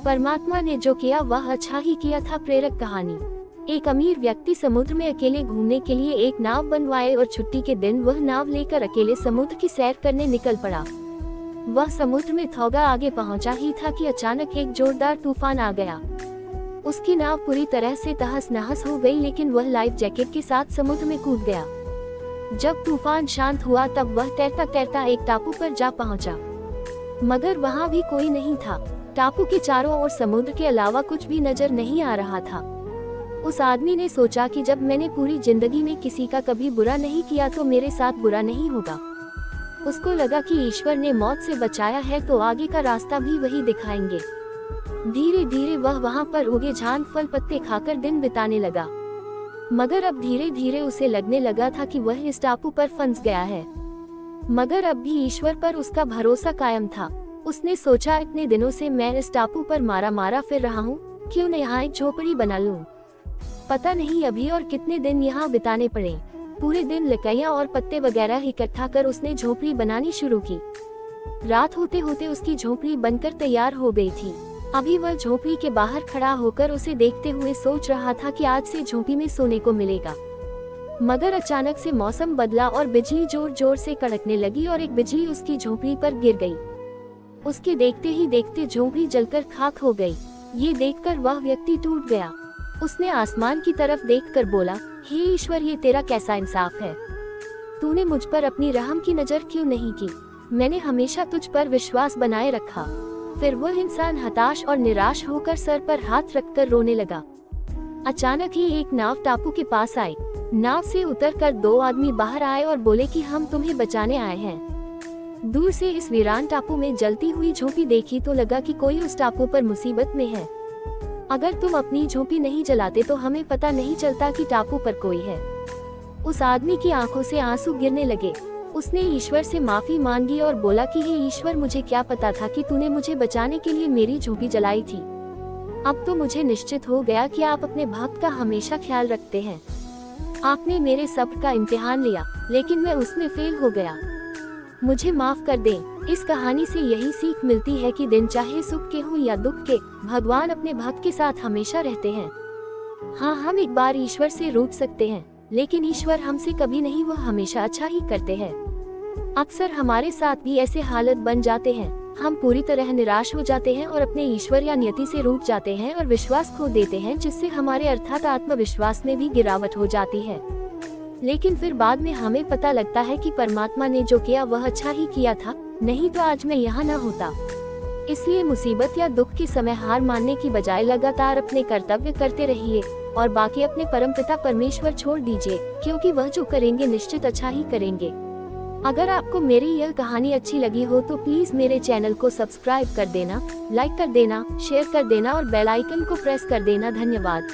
परमात्मा ने जो किया वह अच्छा ही किया था। प्रेरक कहानी। एक अमीर व्यक्ति समुद्र में अकेले घूमने के लिए एक नाव बनवाए और छुट्टी के दिन वह नाव लेकर अकेले समुद्र की सैर करने निकल पड़ा। वह समुद्र में थोड़ा आगे पहुंचा ही था कि अचानक एक जोरदार तूफान आ गया। उसकी नाव पूरी तरह से तहस नहस हो गई, लेकिन वह लाइफ जैकेट के साथ समुद्र में कूद गया। जब तूफान शांत हुआ तब वह तैरता तैरता एक टापू पर जा पहुंचा, मगर वहां भी कोई नहीं था। टापू के चारों ओर समुद्र के अलावा कुछ भी नजर नहीं आ रहा था। उस आदमी ने सोचा कि जब मैंने पूरी जिंदगी में किसी का कभी बुरा नहीं किया तो मेरे साथ बुरा नहीं होगा। उसको लगा कि ईश्वर ने मौत से बचाया है तो आगे का रास्ता भी वही दिखाएंगे। धीरे धीरे वह वहां पर उगे झाड़ फल पत्ते खाकर दिन बिताने लगा, मगर अब धीरे धीरे उसे लगने लगा था कि वह इस टापू पर फंस गया है। मगर अब भी ईश्वर पर उसका भरोसा कायम था। उसने सोचा, इतने दिनों से मैं इस टापू पर मारा फिर रहा हूँ, क्यों न यहाँ एक झोपड़ी बना लूं। पता नहीं अभी और कितने दिन यहाँ बिताने पड़े। पूरे दिन लकड़ियाँ और पत्ते वगैरह इकट्ठा कर उसने झोपड़ी बनानी शुरू की। रात होते होते उसकी झोपड़ी बनकर तैयार हो गई थी। अभी वह झोपड़ी के बाहर खड़ा होकर उसे देखते हुए सोच रहा था कि आज से झोपड़ी में सोने को मिलेगा। मगर अचानक से मौसम बदला और बिजली जोर जोर से कड़कने लगी और एक बिजली उसकी झोपड़ी पर गिर गई। उसके देखते ही देखते झोपड़ी जलकर खाक हो गई। ये देखकर वह व्यक्ति टूट गया। उसने आसमान की तरफ देखकर बोला, हे ईश्वर, ये तेरा कैसा इंसाफ है। तूने मुझ पर अपनी रहम की नजर क्यों नहीं की। मैंने हमेशा तुझ पर विश्वास बनाए रखा। फिर वह इंसान हताश और निराश होकर सर पर हाथ रखकर रोने लगा। अचानक ही एक नाव टापू के पास आई। नाव से उतरकर दो आदमी बाहर आए और बोले कि हम तुम्हें बचाने आए हैं। दूर से इस वीरान टापू में जलती हुई झोपड़ी देखी तो लगा कि कोई उस टापू पर मुसीबत में है। अगर तुम अपनी झोपड़ी नहीं जलाते तो हमें पता नहीं चलता कि टापू पर कोई है। उस आदमी की आंखों से आंसू गिरने लगे। उसने ईश्वर से माफी मांगी और बोला कि हे ईश्वर, मुझे क्या पता था कि तूने मुझे बचाने के लिए मेरी झोपड़ी जलाई थी। अब तो मुझे निश्चित हो गया कि आप अपने भक्त का हमेशा ख्याल रखते हैं। आपने मेरे सब्र का इम्तिहान लिया, लेकिन मैं उसमें फेल हो गया। मुझे माफ कर दें। इस कहानी से यही सीख मिलती है कि दिन चाहे सुख के हो या दुख के, भगवान अपने भक्त के साथ हमेशा रहते हैं। हाँ, हम एक बार ईश्वर से रूठ सकते हैं, लेकिन ईश्वर हमसे कभी नहीं, वह हमेशा अच्छा ही करते हैं। अक्सर हमारे साथ भी ऐसे हालत बन जाते हैं। हम पूरी तरह निराश हो जाते हैं और अपने ईश्वर या नियति से रूठ जाते हैं और विश्वास खो देते हैं, जिससे हमारे अर्थात आत्मविश्वास में भी गिरावट हो जाती है। लेकिन फिर बाद में हमें पता लगता है कि परमात्मा ने जो किया वह अच्छा ही किया था, नहीं तो आज मैं यहाँ न होता। इसलिए मुसीबत या दुख के समय हार मानने की बजाय लगातार अपने कर्तव्य करते रहिए और बाकी अपने परमपिता परमेश्वर छोड़ दीजिए, क्योंकि वह जो करेंगे निश्चित अच्छा ही करेंगे। अगर आपको मेरी यह कहानी अच्छी लगी हो तो प्लीज मेरे चैनल को सब्सक्राइब कर देना, लाइक कर देना, शेयर कर देना और बेल आइकन को प्रेस कर देना। धन्यवाद।